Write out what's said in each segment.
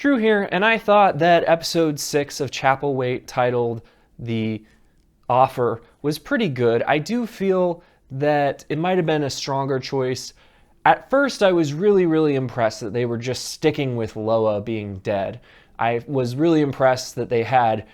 Drew here, and I thought that episode 6 of Chapelwaite, titled The Offer, was pretty good. I do feel that it might have been a stronger choice. At first, I was really impressed that they were just sticking with Loa being dead. I was really impressed that they had,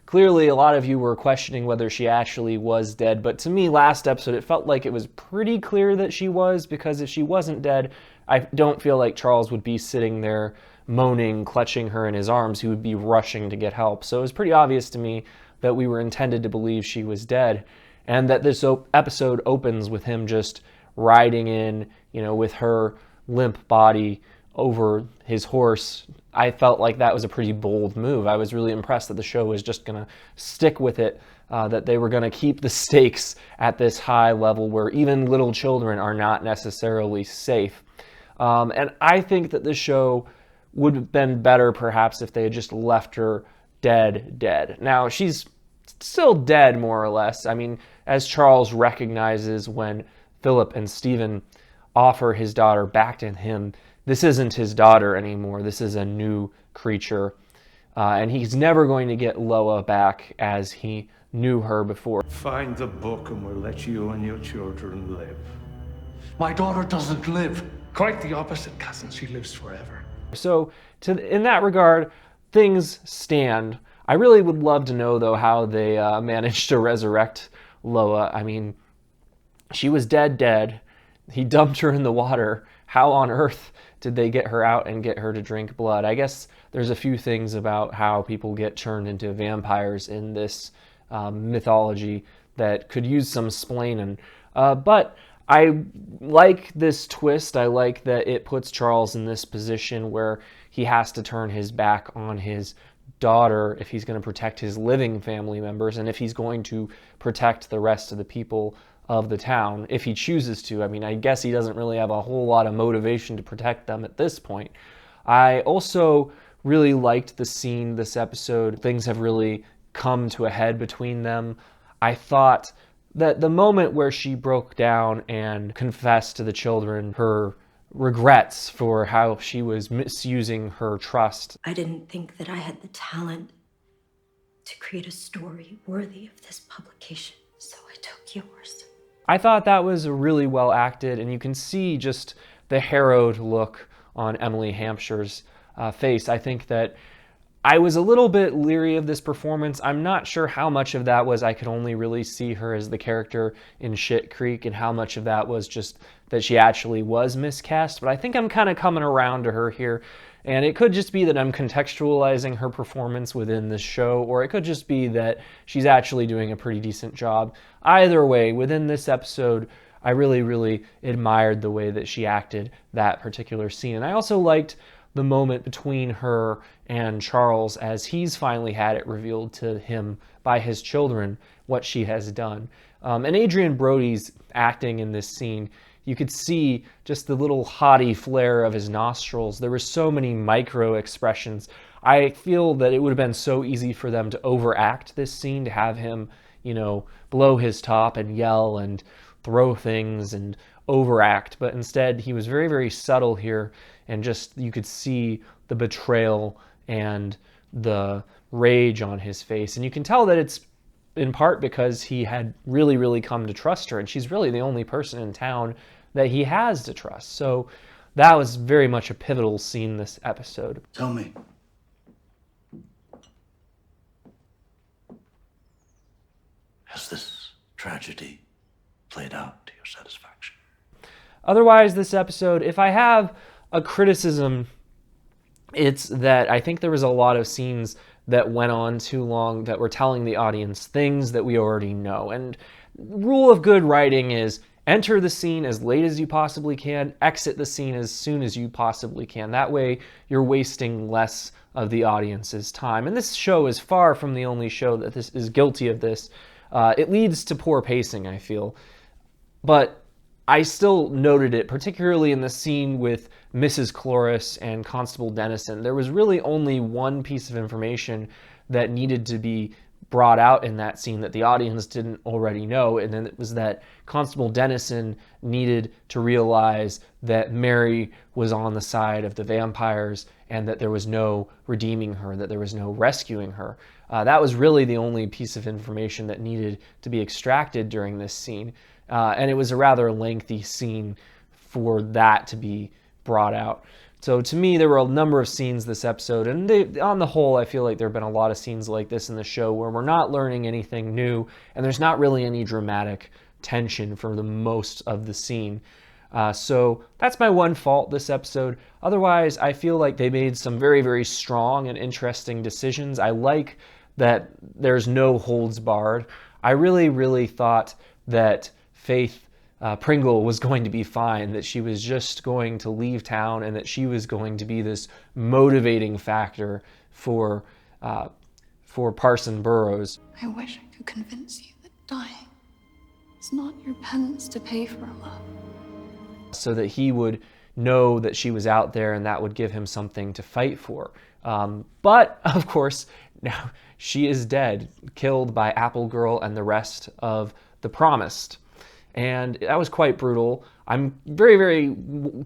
clearly a lot of you were questioning whether she actually was dead, but to me, last episode, it felt like it was pretty clear that she was, because if she wasn't dead, I don't feel like Charles would be sitting there moaning, clutching her in his arms. He would be rushing to get help. So it was pretty obvious to me that we were intended to believe she was dead, and that this episode opens with him just riding in, with her limp body over his horse. I felt like that was a pretty bold move. I was really impressed that the show was just going to stick with it, that they were going to keep the stakes at this high level where even little children are not necessarily safe. And I think that the show would have been better perhaps if they had just left her dead. Now, she's still dead, more or less. I mean, as Charles recognizes when Philip and Stephen offer his daughter back to him, this isn't his daughter anymore. This is a new creature. And he's never going to get Loa back as he knew her before. Find the book and we'll let you and your children live. My daughter doesn't live. Quite the opposite, cousin. She lives forever. So in that regard, things stand. I really would love to know, though, how they managed to resurrect Loa. I mean, she was dead. He dumped her in the water. How on earth did they get her out and get her to drink blood? I guess there's a few things about how people get turned into vampires in this mythology that could use some splaining. But I like this twist. I like that it puts Charles in this position where he has to turn his back on his daughter if he's going to protect his living family members, and if he's going to protect the rest of the people of the town, if he chooses to. I mean, I guess he doesn't really have a whole lot of motivation to protect them at this point. I also really liked the scene this episode. Things have really come to a head between them. I thought that the moment where she broke down and confessed to the children her regrets for how she was misusing her trust. I didn't think that I had the talent to create a story worthy of this publication, so I took yours. I thought that was really well acted, and you can see just the harrowed look on Emily Hampshire's face. I think that I was a little bit leery of this performance. I'm not sure how much of that was I could only really see her as the character in Shit Creek, and how much of that was just that she actually was miscast. But I think I'm kind of coming around to her here. And it could just be that I'm contextualizing her performance within this show, or it could just be that she's actually doing a pretty decent job. Either way, within this episode, I really admired the way that she acted that particular scene. And I also liked the moment between her and Charles as he's finally had it revealed to him by his children what she has done. And Adrien Brody's acting in this scene, you could see just the little haughty flare of his nostrils. There were so many micro expressions. I feel that it would have been so easy for them to overact this scene, to have him, blow his top and yell and throw things and overact. But instead, he was very subtle here, and just you could see the betrayal and the rage on his face. And you can tell that it's in part because he had really come to trust her, and she's really the only person in town that he has to trust. So that was very much a pivotal scene this episode. Tell me. Has this tragedy played out to your satisfaction? Otherwise, this episode, if I have a criticism, it's that I think there was a lot of scenes that went on too long, that were telling the audience things that we already know. And rule of good writing is enter the scene as late as you possibly can, exit the scene as soon as you possibly can. That way, you're wasting less of the audience's time. And this show is far from the only show that this is guilty of this. It leads to poor pacing, I feel. But I still noted it, particularly in the scene with Mrs. Cloris and Constable Dennison. There was really only one piece of information that needed to be brought out in that scene that the audience didn't already know, and then it was that Constable Dennison needed to realize that Mary was on the side of the vampires and that there was no redeeming her, that there was no rescuing her. That was really the only piece of information that needed to be extracted during this scene, and it was a rather lengthy scene for that to be brought out. So to me, there were a number of scenes this episode, and on the whole, I feel like there have been a lot of scenes like this in the show where we're not learning anything new, and there's not really any dramatic tension for the most of the scene. So that's my one fault this episode. Otherwise, I feel like they made some very, very strong and interesting decisions. I like that there's no holds barred. I really, really thought that Faith Pringle was going to be fine, that she was just going to leave town, and that she was going to be this motivating factor for Parson Burrows. I wish I could convince you that dying is not your penance to pay for love. So that he would know that she was out there, and that would give him something to fight for. But, of course, now she is dead, killed by Apple Girl and the rest of the Promised. And that was quite brutal. I'm very, very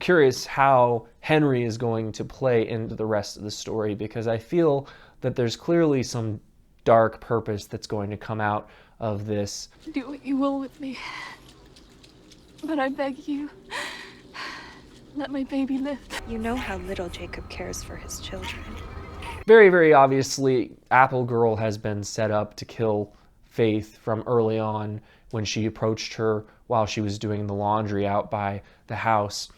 curious how Henry is going to play into the rest of the story, because I feel that there's clearly some dark purpose that's going to come out of this. Do what you will with me, but I beg you, let my baby live. You know how little Jacob cares for his children. Very, very obviously, Apple Girl has been set up to kill Faith from early on when she approached her while she was doing the laundry out by the house.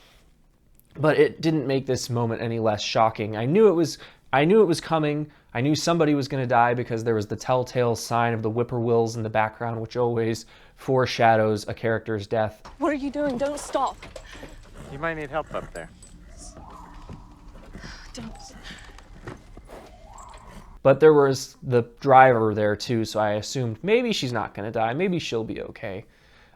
But it didn't make this moment any less shocking. I knew it was coming. I knew somebody was going to die because there was the telltale sign of the whippoorwills in the background, which always foreshadows a character's death. What are you doing? Don't stop. You might need help up there. Don't. But there was the driver there too, so I assumed maybe she's not going to die. Maybe she'll be okay.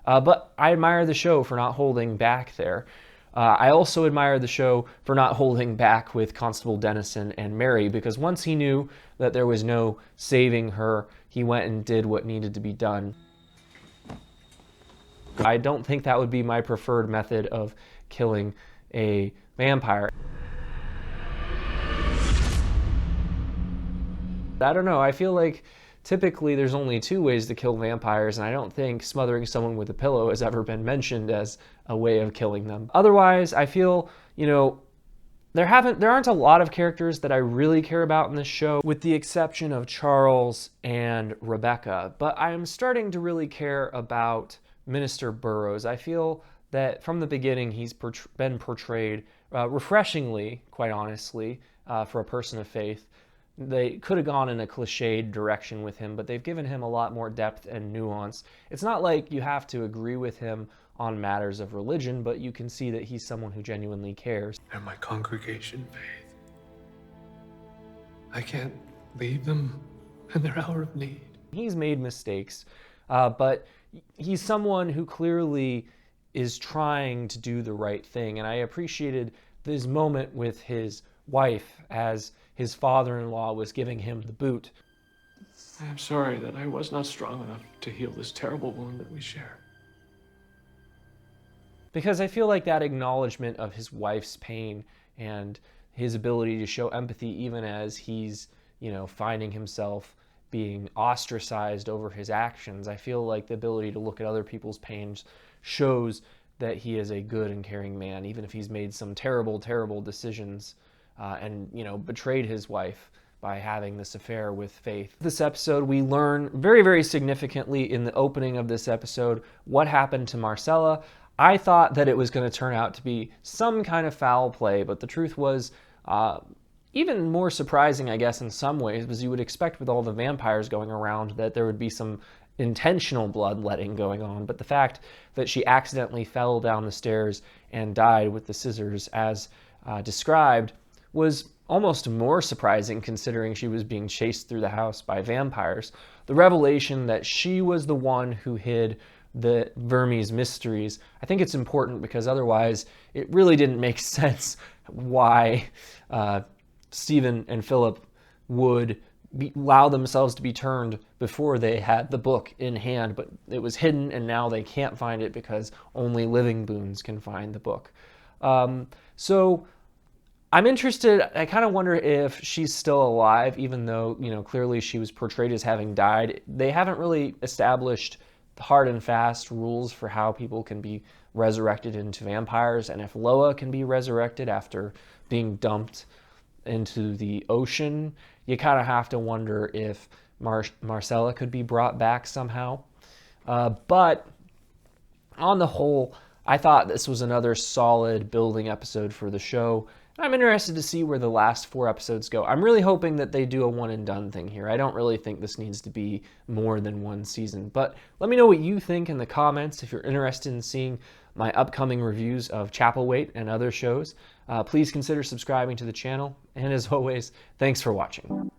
But I admire the show for not holding back there. I also admire the show for not holding back with Constable Dennison and Mary, because once he knew that there was no saving her, he went and did what needed to be done. I don't think that would be my preferred method of killing a vampire. I don't know, I feel like typically there's only two ways to kill vampires, and I don't think smothering someone with a pillow has ever been mentioned as a way of killing them. Otherwise, I feel, there aren't a lot of characters that I really care about in this show, with the exception of Charles and Rebecca. But I'm starting to really care about Minister Burrows. I feel that from the beginning he's been portrayed refreshingly, quite honestly, for a person of faith. They could have gone in a cliched direction with him, but they've given him a lot more depth and nuance. It's not like you have to agree with him on matters of religion, but you can see that he's someone who genuinely cares. They're my congregation, Faith. I can't leave them in their hour of need. He's made mistakes, but he's someone who clearly is trying to do the right thing, and I appreciated this moment with his wife as his father-in-law was giving him the boot. I am sorry that I was not strong enough to heal this terrible wound that we share. Because I feel like that acknowledgement of his wife's pain and his ability to show empathy even as he's, finding himself being ostracized over his actions, I feel like the ability to look at other people's pains shows that he is a good and caring man, even if he's made some terrible, terrible decisions and betrayed his wife by having this affair with Faith. This episode, we learn very, very significantly in the opening of this episode what happened to Marcella. I thought that it was going to turn out to be some kind of foul play, but the truth was even more surprising, I guess, in some ways, was you would expect with all the vampires going around that there would be some intentional bloodletting going on, but the fact that she accidentally fell down the stairs and died with the scissors as described was almost more surprising considering she was being chased through the house by vampires. The revelation that she was the one who hid the Vermes mysteries, I think it's important because otherwise it really didn't make sense why Stephen and Philip would allow themselves to be turned before they had the book in hand, but it was hidden and now they can't find it because only living boons can find the book. So I'm interested. I kind of wonder if she's still alive, even though, clearly she was portrayed as having died. They haven't really established hard and fast rules for how people can be resurrected into vampires, and if Loa can be resurrected after being dumped into the ocean, you kind of have to wonder if Marcella could be brought back somehow. But on the whole, I thought this was another solid building episode for the show. I'm interested to see where the last 4 episodes go. I'm really hoping that they do a one and done thing here. I don't really think this needs to be more than 1 season. But let me know what you think in the comments. If you're interested in seeing my upcoming reviews of Chapelwaite and other shows, please consider subscribing to the channel. And as always, thanks for watching.